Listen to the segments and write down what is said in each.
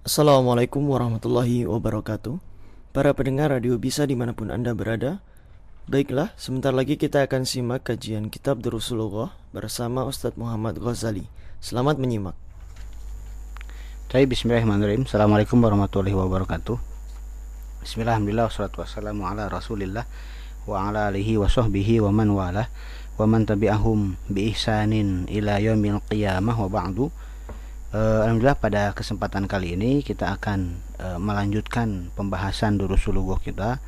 Assalamualaikum warahmatullahi wabarakatuh. Para pendengar radio bisa dimanapun Anda berada. Baiklah, sebentar lagi kita akan simak kajian kitab Durusulullah bersama Ustadz Muhammad Ghazali. Selamat menyimak. Bismillahirrahmanirrahim. Assalamualaikum warahmatullahi wabarakatuh. Bismillahirrahmanirrahim. Wassalatu wassalamu ala rasulillah wa ala alihi wa sahbihi wa man walah wa man tabi'ahum bi ihsanin ila yaumil qiyamah wa ba'du. Alhamdulillah, pada kesempatan kali ini kita akan melanjutkan pembahasan Durusulullah kita.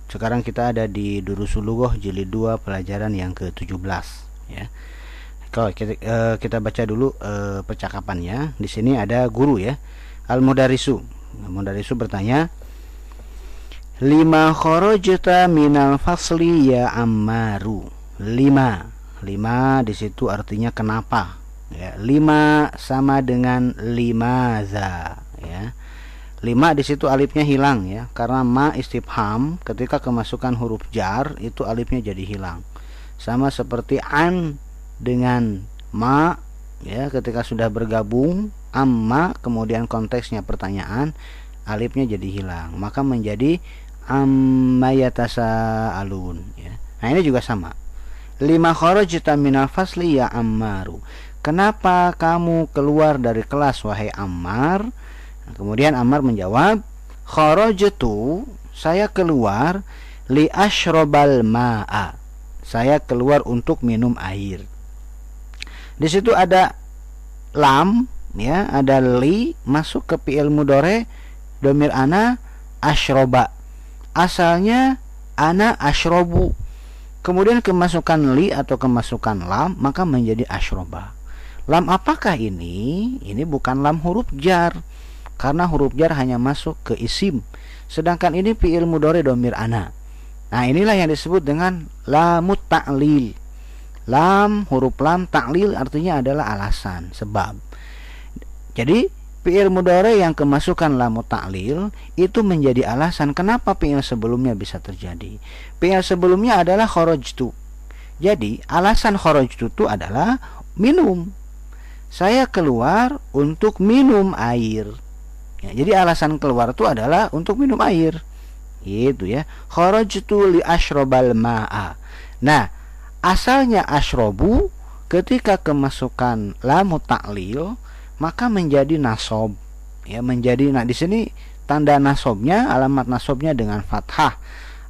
Sekarang kita ada di Durusulullah jilid 2 pelajaran yang ke-17 ya. Kalau kita baca dulu percakapannya. Di sini ada guru ya, Al-Mudarisu. Mudarisu bertanya, lima kharajta minal fasli ya Ammaru. Lima di situ artinya kenapa ya. Lima sama dengan limaza ya. Lima di situ alifnya hilang ya, karena ma istifham ketika kemasukan huruf jar itu alifnya jadi hilang. Sama seperti an dengan ma ya, ketika sudah bergabung amma kemudian konteksnya pertanyaan, alifnya jadi hilang, maka menjadi amma yatasaalun ya. Nah, ini juga sama. Lima kharajta minal fasli ya Ammaru. Kenapa kamu keluar dari kelas wahai Ammar? Nah, kemudian Ammar menjawab, kharajtu, saya keluar, li ashrabal ma'a, saya keluar untuk minum air. Di situ ada lam ya, ada li masuk ke fi'il mudhari dhamir ana ashraba. Asalnya ana ashrabu. Kemudian kemasukan li atau kemasukan lam maka menjadi ashraba. Lam apakah ini? Ini bukan lam huruf jar, karena huruf jar hanya masuk ke isim. Sedangkan ini fi'il mudhari dhamir ana. Nah, inilah yang disebut dengan lamut ta'lil. Lam, huruf lam ta'lil artinya adalah alasan, sebab. Jadi fi'il mudhari yang kemasukan lamut ta'lil itu menjadi alasan kenapa fi'il sebelumnya bisa terjadi. Fi'il sebelumnya adalah kharajtu. Jadi alasan kharajtu itu adalah minum. Saya keluar untuk minum air ya, jadi alasan keluar itu adalah untuk minum air gitu ya. Kharajtu li ashrabal ma'a. Nah, asalnya ashrabu ketika kemasukan lam ta'lil maka menjadi nasab ya, menjadi, nah di sini tanda nasabnya, alamat nasabnya dengan fathah.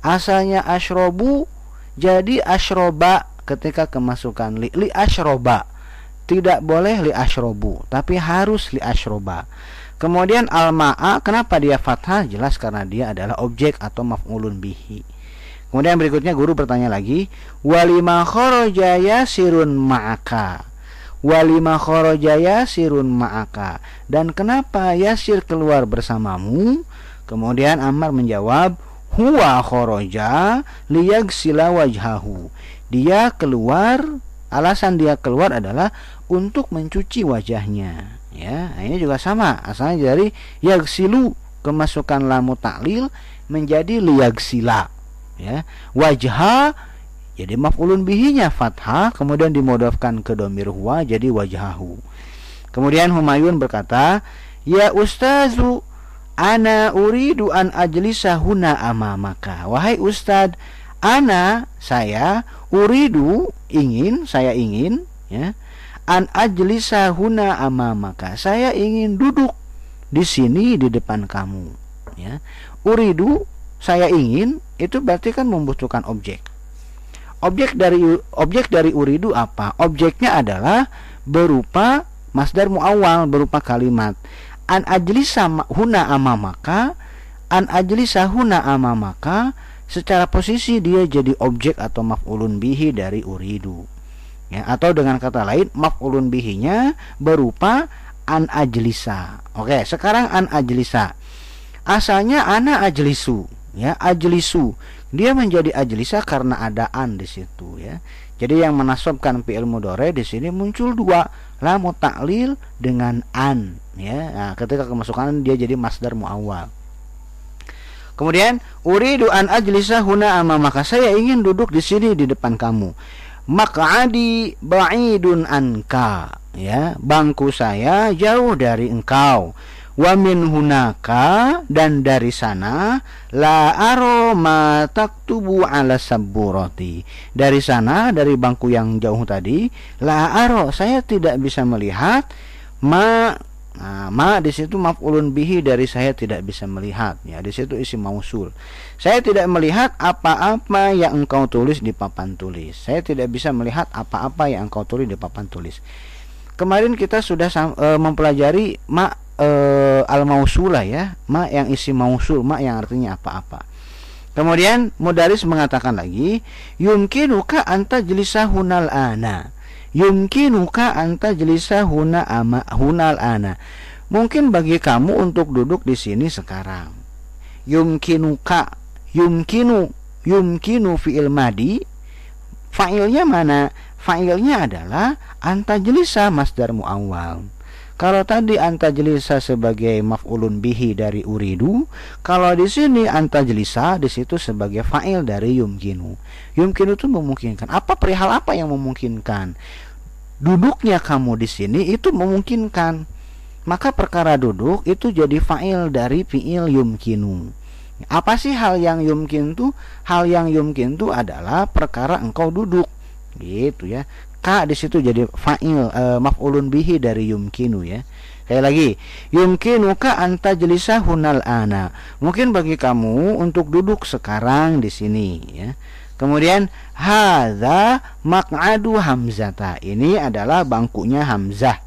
Asalnya ashrabu jadi ashraba ketika kemasukan li ashraba. Tidak boleh li ashrabu, tapi harus li ashraba. Kemudian al-ma'a, kenapa dia fathah? Jelas karena dia adalah objek atau maf'ulun bihi. Kemudian berikutnya guru bertanya lagi, walima kharaja yasirun ma'aka. Walima kharaja yasirun ma'aka. Dan kenapa Yasir keluar bersamamu? Kemudian Ammar menjawab, huwa kharaja liyagsila wajhahu. Dia keluar, alasan dia keluar adalah untuk mencuci wajahnya ya. Nah, ini juga sama, asalnya dari yagsilu, kemasukan lamu ta'lil menjadi liyagsila ya. Wajha jadi maf'ulun bihinya fathah, kemudian dimodofkan ke dhamir huwa jadi wajhahu. Kemudian Humayun berkata, ya ustazu ana uridu an ajlisa huna amamaka. Wahai ustaz, ana, saya, uridu, ingin, saya ingin ya, an ajlisa huna amamaka, saya ingin duduk di sini di depan kamu ya. Uridu, saya ingin, itu berarti kan membutuhkan objek. Objek dari uridu apa? Objeknya adalah berupa masdar muawwal, berupa kalimat an ajlisa huna amamaka. An ajlisa huna amamaka secara posisi dia jadi objek atau maf'ulun bihi dari uridu ya, atau dengan kata lain maf'ulun bihinya berupa an ajlisa. Oke, sekarang an ajlisa asalnya ana ajlisu ya, ajlisu dia menjadi ajlisa karena ada an di situ ya. Jadi yang menasabkan fi'il mudhari di sini muncul dua, lam ta'lil dengan an ya. Nah, ketika kemasukan dia jadi masdar muawwal. Kemudian uridu an ajlisa huna amamaka, saya ingin duduk di sini di depan kamu. Maq'adi ba'idun anka ya, bangku saya jauh dari engkau. Wa min hunaka, dan dari sana, la aro ma taktubu ala sabburati. Dari sana, dari bangku yang jauh tadi, la aro, saya tidak bisa melihat ma. Nah, ma di situ maf'ulun bihi dari saya tidak bisa melihat, ya, di situ isim mausul. Saya tidak melihat apa-apa yang engkau tulis di papan tulis. Saya tidak bisa melihat apa-apa yang engkau tulis di papan tulis. Kemarin kita sudah mempelajari ma al-mausulah, ya, ma yang isim mausul, ma yang artinya apa-apa. Kemudian mudaris mengatakan lagi, yumkinuka anta jelisahunal ana. Yumkinuka anta jelisahuna hunal ana. Mungkin bagi kamu untuk duduk di sini sekarang. Yumkinuka, yumkinu fi'il madi. Fa'ilnya mana? Fa'ilnya adalah anta jelisa, masdar muawwal. Kalau tadi anta jelisa sebagai maf'ulun bihi dari uridu, kalau di sini anta jelisa di situ sebagai fa'il dari yumkinu. Yumkinu itu memungkinkan. Perihal apa yang memungkinkan? Duduknya kamu di sini itu memungkinkan. Maka perkara duduk itu jadi fa'il dari fi'il yumkinu. Apa sih hal yang yumkin itu? Hal yang yumkin itu adalah perkara engkau duduk. Gitu ya. Ka di situ jadi fa'il maf'ulun bihi dari yumkinu, ya. Sekali lagi, yumkinuka anta jelisahunal ana. Mungkin bagi kamu untuk duduk sekarang di sini, ya. Kemudian hadza maq'adu hamzata. Ini adalah bangkunya Hamzah.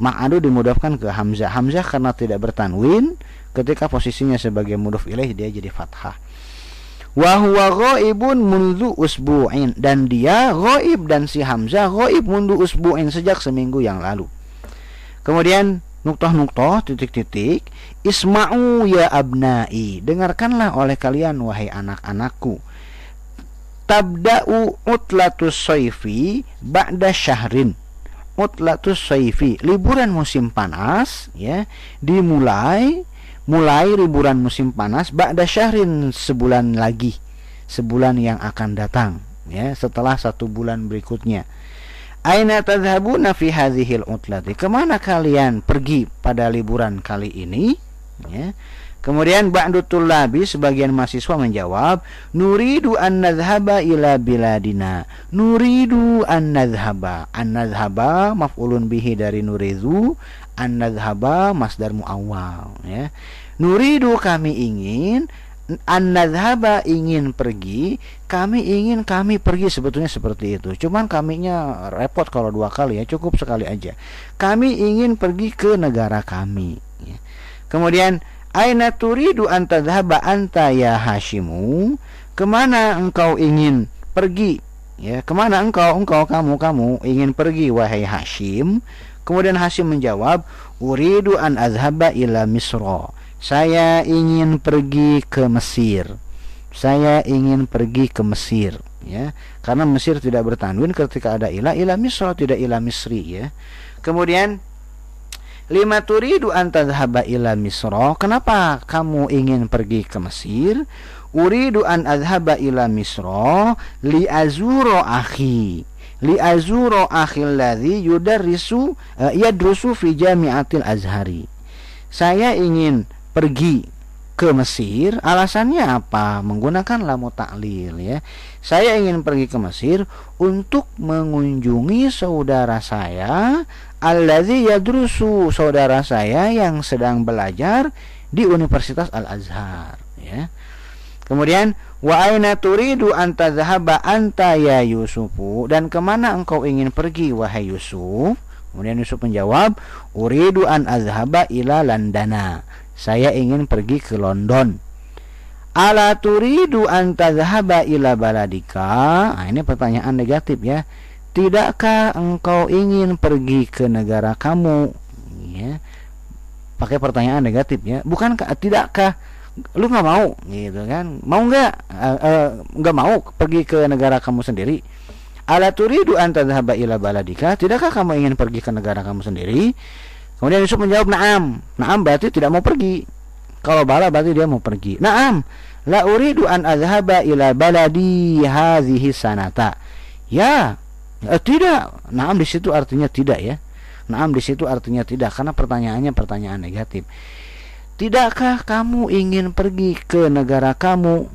Maq'adu dimudhafkan ke Hamzah. Hamzah karena tidak bertanwin, ketika posisinya sebagai mudhaf ilaih dia jadi fathah. Wa huwa ghaibun mundu usbu'in, dan dia ghaib, dan si Hamzah ghaib mundu usbu'in, sejak seminggu yang lalu. Kemudian nuktah-nuktah, titik-titik, isma'u ya abnai, dengarkanlah oleh kalian wahai anak-anakku. Tabda'u utlatus sayfi ba'da syahrin. Utlatus sayfi, liburan musim panas, ya, dimulai liburan musim panas ba'da syahrin, sebulan lagi, sebulan yang akan datang, ya, setelah 1 bulan berikutnya. Aina tadhhabuna fi hadhil utlati, kemana kalian pergi pada liburan kali ini, ya. Kemudian ba'du tullabi, sebagian mahasiswa menjawab, nuridu an nadhhaba ila biladina. Nuridu an nadhhaba. An nadhhaba maf'ulun bihi dari nuridu, an nadhhaba masdar muawwal, ya. Nuridu, kami ingin, an nadhhaba ingin pergi, kami pergi, sebetulnya seperti itu. Cuman kaminya repot kalau 2 kali, ya, cukup sekali aja. Kami ingin pergi ke negara kami, ya. Kemudian aina turidu an tadhhaba anta ya Hashimu, kemana engkau ingin pergi, ya, kemana kamu ingin pergi wahai Hashim. Kemudian Hashim menjawab, uridu an azhaba ila Misra, saya ingin pergi ke Mesir. Saya ingin pergi ke Mesir, ya, karena Mesir tidak bertanwin ketika ada ila Misra, tidak ila Misri, ya. Kemudian lima turidu an tadhhaba ila Misra, kenapa kamu ingin pergi ke Mesir? Uridu an adhhaba ila Misra li azuro akhi alladhi yadrusu fi jami'atil azhari. Saya ingin pergi ke Mesir, alasannya apa? Menggunakan lamu ta'lil, ya. Saya ingin pergi ke Mesir untuk mengunjungi saudara saya, alladzi yadrusu, saudara saya yang sedang belajar di Universitas Al-Azhar, ya. Kemudian wa aina turidu an tadhhaba anta ya Yusufu, dan kemana engkau ingin pergi wahai Yusuf? Kemudian Yusuf menjawab, uridu an azhaba ila Landana, saya ingin pergi ke London. Ala turidu an tadhhaba ila baladika. Nah, ini pertanyaan negatif, ya. Tidakkah engkau ingin pergi ke negara kamu, ya? Pakai pertanyaan negatif, ya. Bukankah, tidakkah, lu nggak mau, gitu kan? Mau nggak? Nggak mau pergi ke negara kamu sendiri. Ala turidu an tadhhaba ila baladika, tidakkah kamu ingin pergi ke negara kamu sendiri? Kemudian Yusuf menjawab, na'am. Na'am berarti tidak mau pergi. Kalau bala berarti dia mau pergi. Na'am, la uridu an adhhaba ila baladi hadhihi sanata. Ya, tidak. Na'am di situ artinya tidak, ya. Naam di situ artinya tidak, karena pertanyaannya pertanyaan negatif. Tidakkah kamu ingin pergi ke negara kamu?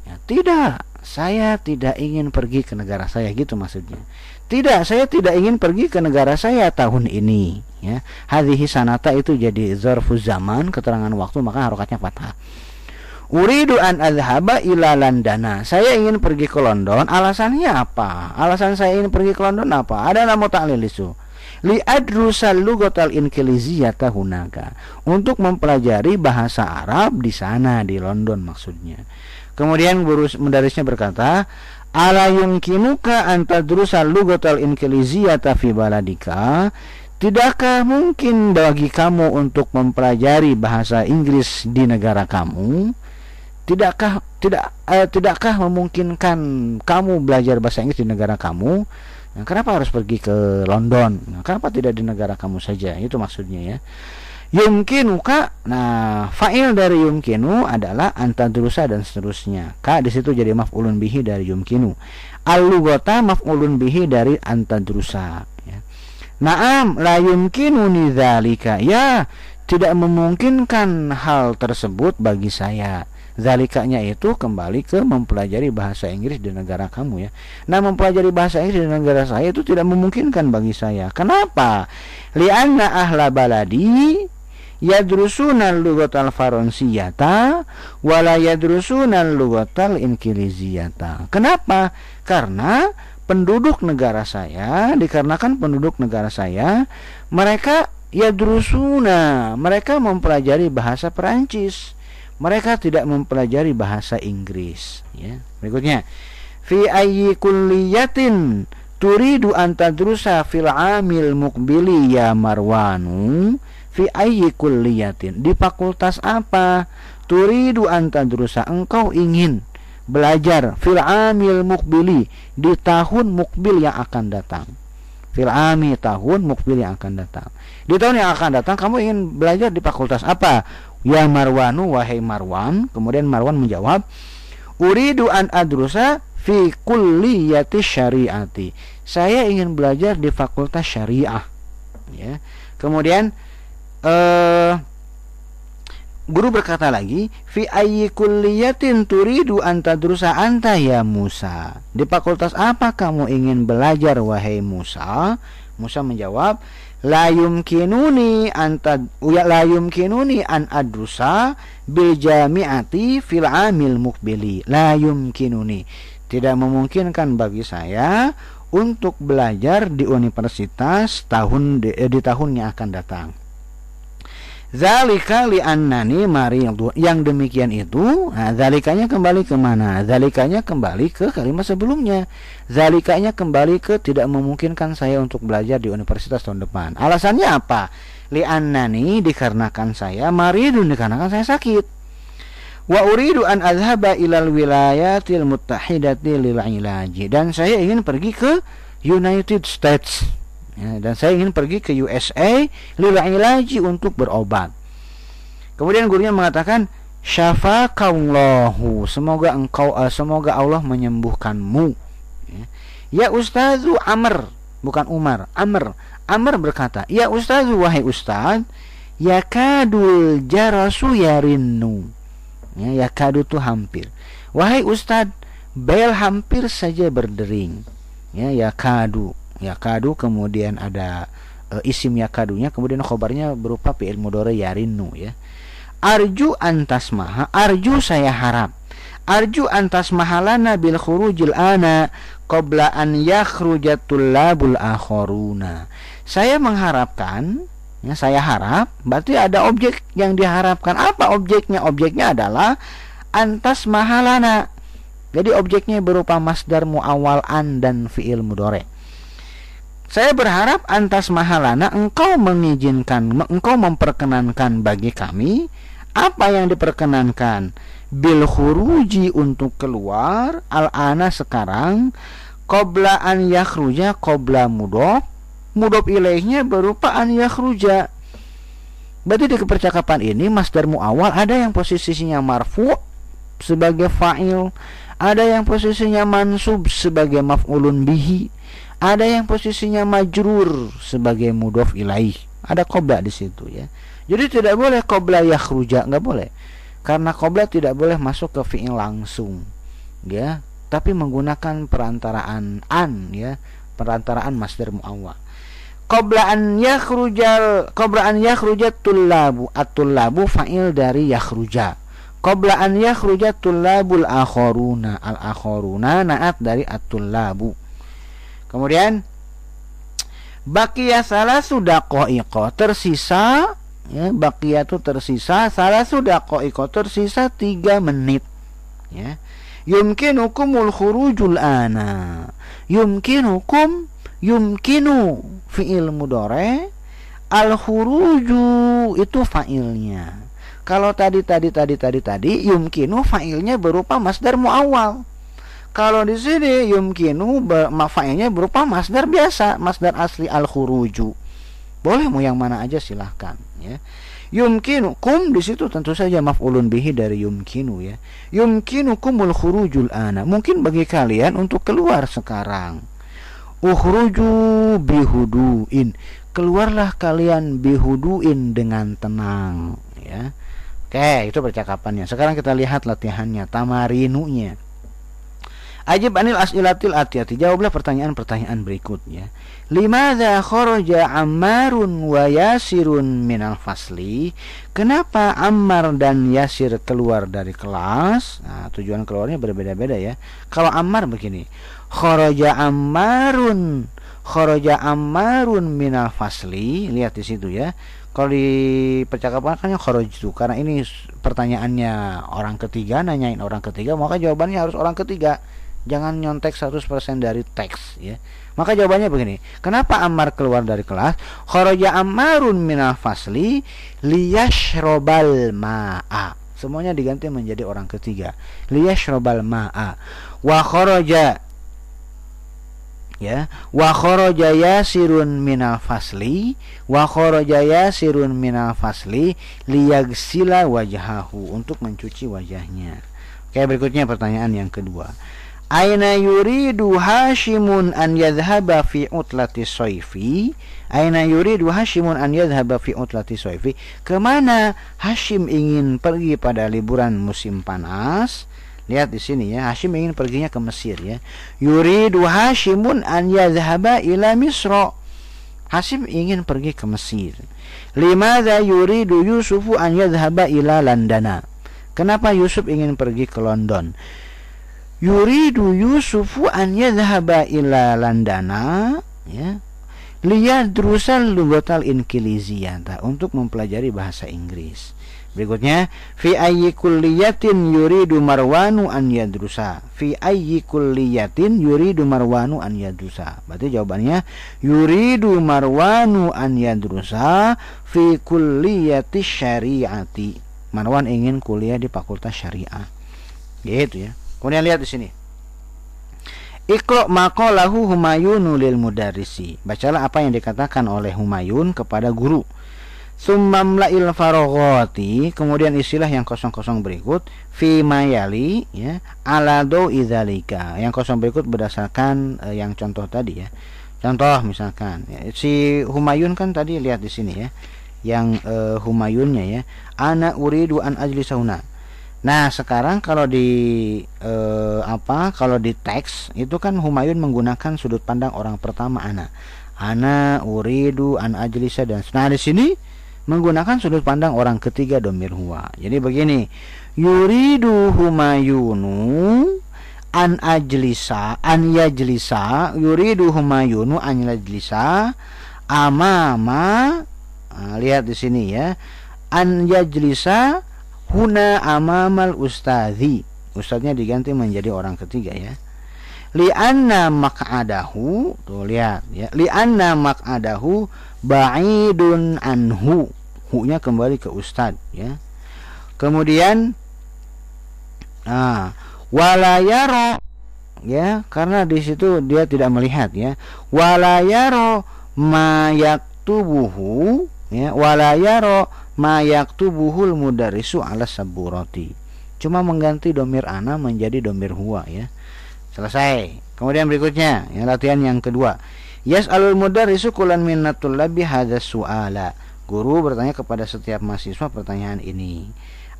Ya, tidak, saya tidak ingin pergi ke negara saya, gitu maksudnya. Tidak, saya tidak ingin pergi ke negara saya tahun ini. Ya, hadhihi sanata itu jadi zarfuz zaman, keterangan waktu, maka harokatnya fathah. Uridu an adhaba ila Landana. Saya ingin pergi ke London. Alasannya apa? Alasan saya ingin pergi ke London apa? Ada nama ta'lilisu. Li adrusal lughatal inqiliziyata hunaka. Untuk mempelajari bahasa Arab di sana, di London maksudnya. Kemudian guru mendarisnya berkata, ala yumkinuka an tadrusal lughatal inqiliziyata fi baladika. Tidakkah mungkin bagi kamu untuk mempelajari bahasa Inggris di negara kamu? Tidakkah memungkinkan kamu belajar bahasa Inggris di negara kamu? Nah, kenapa harus pergi ke London? Nah, kenapa tidak di negara kamu saja? Itu maksudnya ya. Yumkinuka. Nah, fa'il dari yumkinu adalah antadrusa dan seterusnya. Ka di situ jadi maf'ulun bihi dari yumkinu. Al-lughata maf'ulun bihi dari antadrusa ya. Naam la yumkinuni dzalika. Ya, tidak memungkinkan hal tersebut bagi saya. Zalikanya itu kembali ke mempelajari bahasa Inggris di negara kamu ya. Nah, mempelajari bahasa Inggris di negara saya itu tidak memungkinkan bagi saya. Kenapa? Li'anna ahla baladi yadrusuna al-lughatal faransiyata wa la yadrusuna al-lughatal inqiliziyata. Kenapa? Karena penduduk negara saya, dikarenakan penduduk negara saya, mereka yadrusuna, mereka mempelajari bahasa Perancis. Mereka tidak mempelajari bahasa Inggris ya. Berikutnya, fi ayyi kulliyatin turidu an tadrusa fil amil muqbili ya Marwanu? Fi ayyi kulliyatin, di fakultas apa? Turidu an tadrusa, engkau ingin belajar fil amil muqbili, di tahun mukbil yang akan datang. Fil ami, tahun mukbil yang akan datang. Di tahun yang akan datang kamu ingin belajar di fakultas apa? Ya Marwanu, wahai Marwan. Kemudian Marwan menjawab, uridu an adrusa fi kulliyati syariati. Saya ingin belajar di fakultas syariah ya. Kemudian guru berkata lagi, fi ayyi kulliyatin turidu an tadrusa anta ya Musa? Di fakultas apa kamu ingin belajar wahai Musa? Musa menjawab, la yumkinuni an adrusa bil jami'ati fil amil muqbili. La yumkinuni, tidak memungkinkan bagi saya untuk belajar di universitas di tahun yang akan datang. Zalika li'annani maridun. Yang demikian itu, nah, zalikanya kembali ke mana? Zalikanya kembali ke kalimat sebelumnya. Zalikanya kembali ke tidak memungkinkan saya untuk belajar di universitas tahun depan. Alasannya apa? Li'annani, dikarenakan saya, maridun, dikarenakan saya sakit. Wa uridu an adhaba ilal wilayatil muttahidati lil ilaji. Dan saya ingin pergi ke United States ya, dan saya ingin pergi ke USA lil ilaji, untuk berobat. Kemudian gurunya mengatakan, syafakallahu, semoga Allah menyembuhkanmu ya. Ya Ustazu Amr, bukan Umar, Amr berkata, ya Ustazu, wahai Ustaz, yakadul jarasu yarinnu ya, yakadu itu hampir. Wahai Ustaz, bel hampir saja berdering ya. Yakadu, kemudian ada isim yakadunya, kemudian khobarnya berupa fi'il mudhari yarinnu ya. Arju antasmaha, arju saya harap, arju antasmaha lana bil khurujil ana qabla an yakhrujat tullabul akharuna. Saya mengharapkan ya, saya harap, berarti ada objek yang diharapkan. Apa objeknya? Objeknya adalah antas mahalana. Jadi objeknya berupa masdar muawwal an dan fi'il mudhari. Saya berharap antas mahalana, engkau mengizinkan, engkau memperkenankan bagi kami. Apa yang diperkenankan? Bil khuruji, untuk keluar, al-ana sekarang, qabla an yakhruja, qabla mudhof ilaihnya berupa an yakhruja. Berarti di percakapan ini masdar muawwal ada yang posisinya marfu sebagai fa'il, ada yang posisinya mansub sebagai maf'ulun bihi, Ada yang posisinya majrur sebagai mudhof ilaih. Ada qabla di situ ya. Jadi tidak boleh qabla yakhruja, enggak boleh. Karena qabla tidak boleh masuk ke fi'il langsung. Ya, tapi menggunakan perantaraan an ya, perantaraan masdar muawwal. Qabla an yakhruja tullabu, at-tullabu fa'il dari yakhruja. Qabla an yakhruja tullabul akharuna, al-akharuna naat dari at-tullabu. Kemudian baqiya salasu daqaiqa, tersisa ya, baqiya itu tersisa, salasu daqaiqa tersisa 3 menit ya. Yumkinukumul khurujul ana. Yumkinukum, yumkinu fi'il mudhari, al khuruju itu fa'ilnya. Kalau tadi yumkinu fa'ilnya berupa masdar muawwal. Kalau di sini yumkinu fa'ilnya berupa masdar biasa, masdar asli al khuruju. Boleh mau yang mana aja silahkan ya. Yumkinukum di situ tentu saja maf'ulun bihi dari yumkinu ya. Yumkinukumul khurujul ana. Mungkin bagi kalian untuk keluar sekarang. Ukhruju bihuduin. Keluarlah kalian bihuduin dengan tenang ya. Oke, itu percakapannya. Sekarang kita lihat latihannya, tamarinunya. Ajib anil as'ilatil atiyati, jawablah pertanyaan-pertanyaan berikutnya. Limadza kharaja Ammarun wa Yasirun minal fasli? Kenapa Ammar dan Yasir keluar dari kelas? Nah, tujuan keluarnya berbeda-beda ya. Kalau Ammar begini, kharaja Ammarun minal fasli, lihat di situ ya. Kalau di percakapan kan kharajtu, karena ini pertanyaannya orang ketiga, nanyain orang ketiga, maka jawabannya harus orang ketiga. Jangan nyontek 100% dari teks ya. Maka jawabannya begini. Kenapa Ammar keluar dari kelas? Kharaja Ammarun minal fasli liyashrabal ma'a. Semuanya diganti menjadi orang ketiga. Liyashrabal ma'a. Wa kharaja ya. Wa kharaja Yasirun minal fasli. Wa kharaja Yasirun minal fasli liyagsila wajhahu, untuk mencuci wajahnya. Oke, berikutnya pertanyaan yang kedua. Aina yuridu Hashimun an yadhhaba fi utlati soifi? Aina yuridu Hashimun an yadhhaba fi utlati soifi? Kemana Hashim ingin pergi pada liburan musim panas? Lihat di sini ya, Hashim ingin perginya ke Mesir ya. Yuridu Hashimun an yadhhaba ila Misra. Hashim ingin pergi ke Mesir. Limadza yuridu Yusufu an yadhhaba ila Landana? Kenapa Yusuf ingin pergi ke London? Yuridu Yusufu an yadhhaba ila Landana ya, liyadrusal lughatal inkiliziyata, untuk mempelajari bahasa Inggris. Berikutnya, fi ayyi kulliyatin yuridu Marwanu an yadrusa? Fi ayyi kulliyatin yuridu Marwanu an yadrusa? Berarti jawabannya yuridu Marwanu an yadrusa fi kulliyati syariati. Marwan ingin kuliah di fakultas syariah. Gitu ya. Kemudian lihat di sini. Iqra maqalahu Humayun lil mudarrisi. Bacalah apa yang dikatakan oleh Humayun kepada guru. Summamla'il faraghati, kemudian isilah yang kosong-kosong berikut fi mayali ya, ala do idzalika. Yang kosong berikut berdasarkan yang contoh tadi ya. Contoh misalkan ya, si Humayun kan tadi lihat di sini ya. Yang Humayunnya ya, ana uridu an ajlisahuna. Nah, sekarang kalau di kalau di teks itu kan Humayun menggunakan sudut pandang orang pertama ana. Ana uridu an ajlisa, dan nah di sini menggunakan sudut pandang orang ketiga domir huwa. Jadi begini, yuridu Humayunu an ajlisa, an yajlisa, yuridu Humayunu an yajlisa amama. Nah, lihat di sini ya, an yajlisa huna amamal ustadzi. Ustadznya diganti menjadi orang ketiga ya. Li'anna maq'adahu, tuh lihat ya, li'anna maq'adahu ba'idun anhu. Hu-nya kembali ke ustadz ya. Kemudian wala yara ya, karena di situ dia tidak melihat ya. Wala yara ma yaktubuhu ya, wala yara ma yaktubuhul mudarrisu ala saburati. Cuma mengganti domir ana menjadi domir huwa ya. Selesai. Kemudian berikutnya, yang latihan yang kedua. Yas'alul mudarrisu kullan minnatul labi hadzal su'ala. Guru bertanya kepada setiap mahasiswa pertanyaan ini.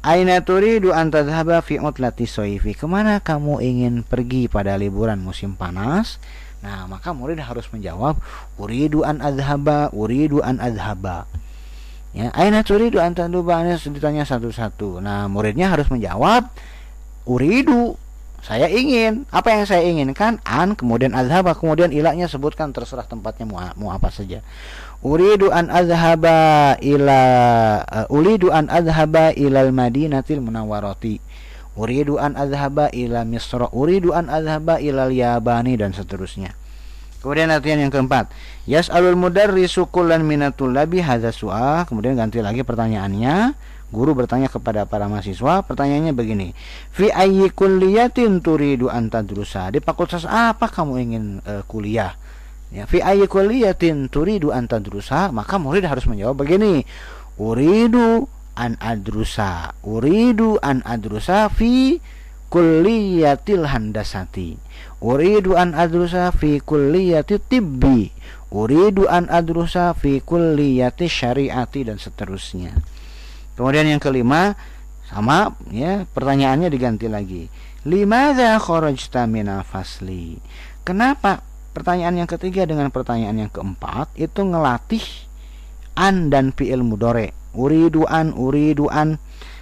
Aina turidu an tadhhaba fi utlati shayfi? Kemana kamu ingin pergi pada liburan musim panas? Nah, maka murid harus menjawab uridu an adhhaba, uridu an adhhaba. Ya, aina turidu an tadhhaba, ditanya satu-satu. Nah, muridnya harus menjawab uridu, saya ingin. Apa yang saya inginkan? An, kemudian adhaba, kemudian ilahnya sebutkan, terserah tempatnya mau apa saja. Uridu an adhaba ilal madinatil munawwarati. Uridu an adhaba ila Misra. Uridu an adhaba ilal Yabani, dan seterusnya. Kemudian latihan yang keempat. Yas'alul mudarrisu kullan minatul labi hadza su'al. Kemudian ganti lagi pertanyaannya. Guru bertanya kepada para mahasiswa, pertanyaannya begini. Fi ayyi kulliyatin turidu an tadrusa? Di fakultas apa kamu ingin kuliah? Ya, fi ayyi kulliyatin turidu an tadrusa? Maka murid harus menjawab begini. Uridu an adrusa. Uridu an adrusa fi kulliyatil handasati. Uridu an adrusa fi kulliyati tibbi. Uridu an adrusa fi kulliyati syariati, dan seterusnya. Kemudian yang kelima, sama ya, pertanyaannya diganti lagi. Limadza kharajta minal fasli? Kenapa? Pertanyaan yang ketiga dengan pertanyaan yang keempat itu ngelatih an dan fi'il mudhari. Uridu an.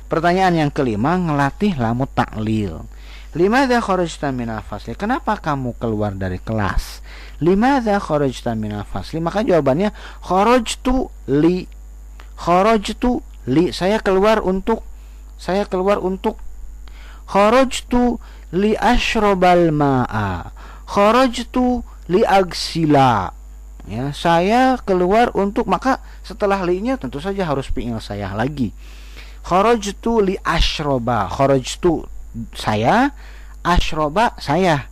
Pertanyaan yang kelima ngelatih lamu ta'lil. Limadza kharajta minal fasli? Kenapa kamu keluar dari kelas? Limadza kharajta minal fasli? Maka jawabannya kharajtu li. Saya keluar untuk kharajtu li ashrabal ma'a, kharajtu li agsila. Ya, saya keluar untuk, maka setelah li-nya tentu saja harus fi'il saya lagi. Kharajtu li ashraba, kharajtu saya, ashraba saya.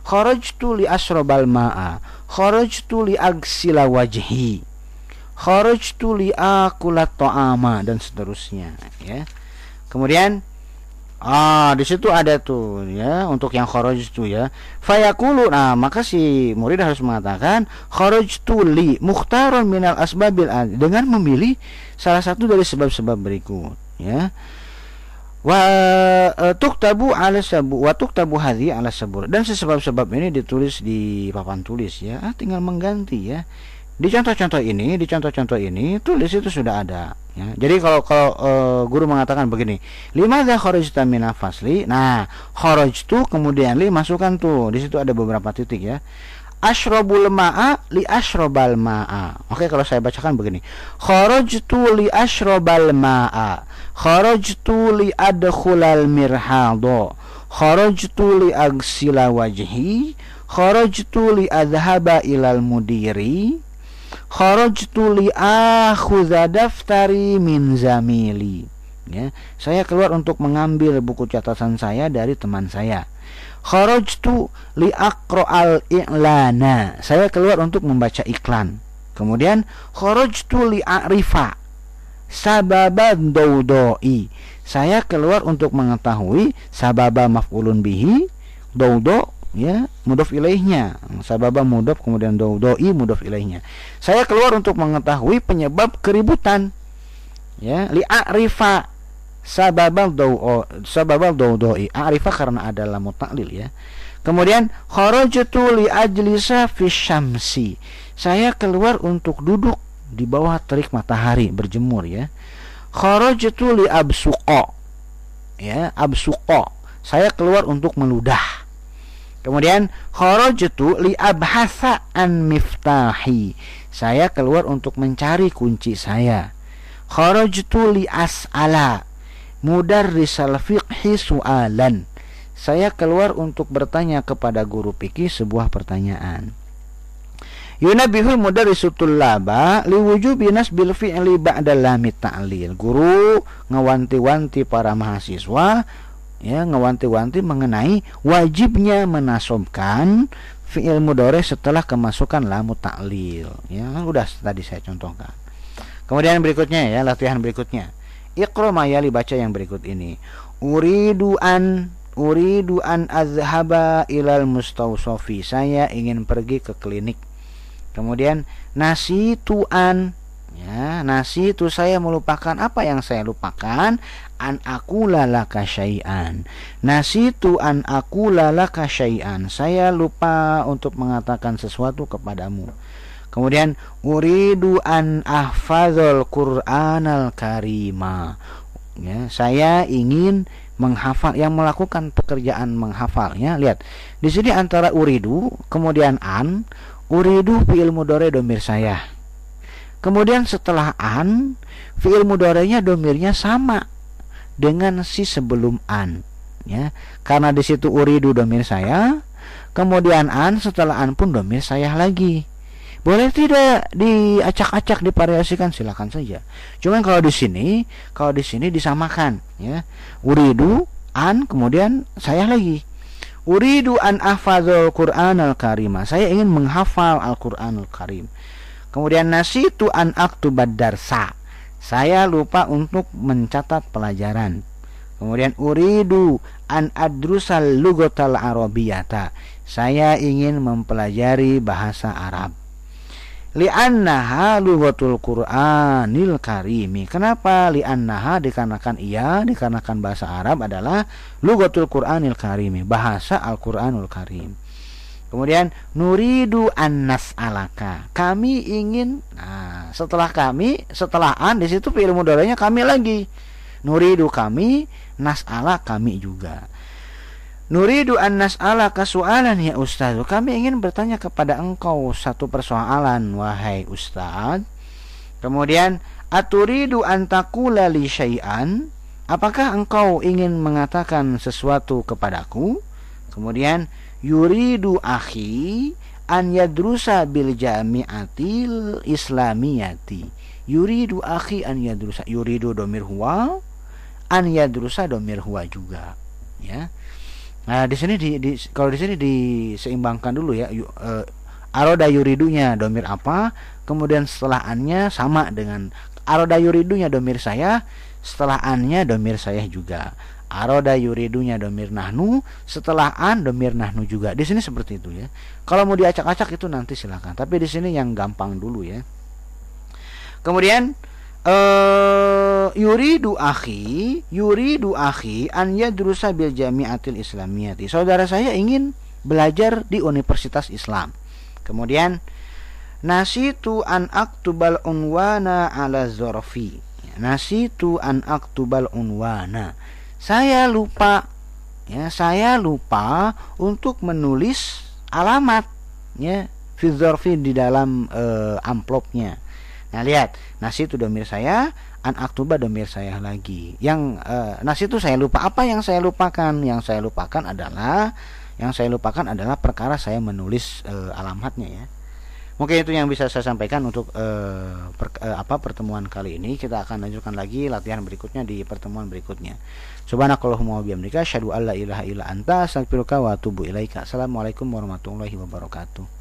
Kharajtu li ashrabal ma'a, kharajtu li agsila wajhi, kharajtu li akulat ta'ama, dan seterusnya ya. Kemudian di situ ada tuh ya, untuk yang kharajtu ya. Fayaqulu, nah maka si murid harus mengatakan kharajtu li mukhtaran minal asbabil, dengan memilih salah satu dari sebab-sebab berikut ya. Wa tuktabu ala sabu wa tuktabu hadhi ala sabur, dan sebab-sebab ini ditulis di papan tulis ya. Tinggal mengganti ya. Di contoh-contoh ini tulis itu sudah ada ya. Jadi kalau guru mengatakan begini, limadza kharajta minal fasli? Nah, kharajtu kemudian li masukkan tuh. Di situ ada beberapa titik ya. Ashrabul ma'a li ashrabal ma'a. Oke, kalau saya bacakan begini. Kharajtu li ashrabal ma'a. Kharajtu li adkhulal mirhadha. Kharajtu li agsila wajhi. Kharajtu li adhhaba ilal mudiri. Kharajtu li akhudha daftari min zamili. Ya, saya keluar untuk mengambil buku catatan saya dari teman saya. Kharajtu li aqra'al i'lana. Saya keluar untuk membaca iklan. Kemudian kharajtu li a'rifa sababan daudoi. Saya keluar untuk mengetahui sababa maf'ulun bihi, daudo ya, mudhof ilaihnya, sababa mudhof, kemudian doi mudhof ilaihnya. Saya keluar untuk mengetahui penyebab keributan ya. Li a'rifa sababal doi, a'rifa karena ada lam ta'lil ya. Kemudian kharajtu li ajlisa fi syamsi. Saya keluar untuk duduk di bawah terik matahari berjemur ya. Kharajtu li absuqa ya, absuqa. Saya keluar untuk meludah. Kemudian kharajtu li abhatha an miftahi. Saya keluar untuk mencari kunci saya. Kharajtu li as'ala mudarrisal fiqhi su'alan. Saya keluar untuk bertanya kepada guru fikih sebuah pertanyaan. Yunabihul mudarrisu tullaba liwujubi nasbil fi'li ba'da lamit ta'lil. Guru ngewanti-wanti para mahasiswa ya, ngewanti-wanti mengenai wajibnya menasobkan fi'il mudhari setelah kemasukan lamu ta'lil ya, udah tadi saya contohkan. Kemudian berikutnya ya, latihan berikutnya. Iqra ma yali, baca yang berikut ini. Uridu uridu an azhaba ilal mustausofi, saya ingin pergi ke klinik. Kemudian nasitu an, ya, nasitu saya melupakan. Apa yang saya lupakan? An aqula laka syai'an. Nasitu an aqula laka syai'an, saya lupa untuk mengatakan sesuatu kepadamu. Kemudian uridu an ahfadzal Qur'anal karima, ya, saya ingin menghafal, yang melakukan pekerjaan menghafalnya. Lihat di sini antara uridu kemudian an. Uridu fi'il mudhari domir saya, kemudian setelah an fi'il mudhari'nya domirnya sama dengan si sebelum an, ya, karena di situ uridu domir saya, kemudian an, setelah an pun domir saya lagi. Boleh tidak diacak-acak, divariasikan, silakan saja. Cuman kalau di sini disamakan, ya. Uridu an kemudian saya lagi. Uridu an ahfadzal Qur'anal karima, saya ingin menghafal Al-Qur'anul Karim. Kemudian nasitu an aktubad darsa, saya lupa untuk mencatat pelajaran. Kemudian uridu an adrusal lugatal arabiyata, saya ingin mempelajari bahasa Arab. Li'annaha lughatul Qur'anil karimi. Kenapa li'annaha? Dikarenakan bahasa Arab adalah lughatul Qur'anil karimi, bahasa Al-Qur'anul Karim. Kemudian nuridu an nas'alaka, kami ingin. Nah, setelah an di situ fi'il mudhari'nya kami lagi. Nuridu kami, nas'ala kami juga. Nuridu an nas'alaka su'alan ya Ustaz, kami ingin bertanya kepada engkau satu persoalan wahai Ustaz. Kemudian aturidu an taqula li syai'an, apakah engkau ingin mengatakan sesuatu kepadaku? Kemudian yuridu akhi an yadrusa bil jami'atil islamiyati. Yuridu akhi an yadrusa, yuridu domir huwa, an yadrusa domir huwa juga, ya. Nah, di sini kalau di sini diseimbangkan dulu, ya. Aroda yuridunya domir apa, kemudian setelah annya sama dengan aroda yuridunya domir saya, setelah annya domir saya juga. Aroda yuridunya domir nahnu, setelah an domir nahnu juga. Di sini seperti itu, ya. Kalau mau diacak-acak itu nanti silakan, tapi di sini yang gampang dulu, ya. Kemudian yuridu akhi an yadrusa bil jami'atil islamiyati, saudara saya ingin belajar di universitas Islam. Kemudian nasitu an aktubal unwana ala zorfi, nasitu an aktubal unwana, saya lupa, ya, saya lupa untuk menulis alamat, ya, fi zorfi, di dalam amplopnya. Nah, lihat, nasi itu domir saya, an aktuba domir saya lagi. Yang nasi itu saya lupa. Apa yang saya lupakan? Yang saya lupakan adalah perkara saya menulis alamatnya, ya. Mungkin itu yang bisa saya sampaikan untuk pertemuan kali ini. Kita akan lanjutkan lagi latihan berikutnya di pertemuan berikutnya. Subhanakallahumma wa bihamdika asyhadu an la ilaha illa anta astaghfiruka wa atubu ilaika. Assalamualaikum warahmatullahi wabarakatuh.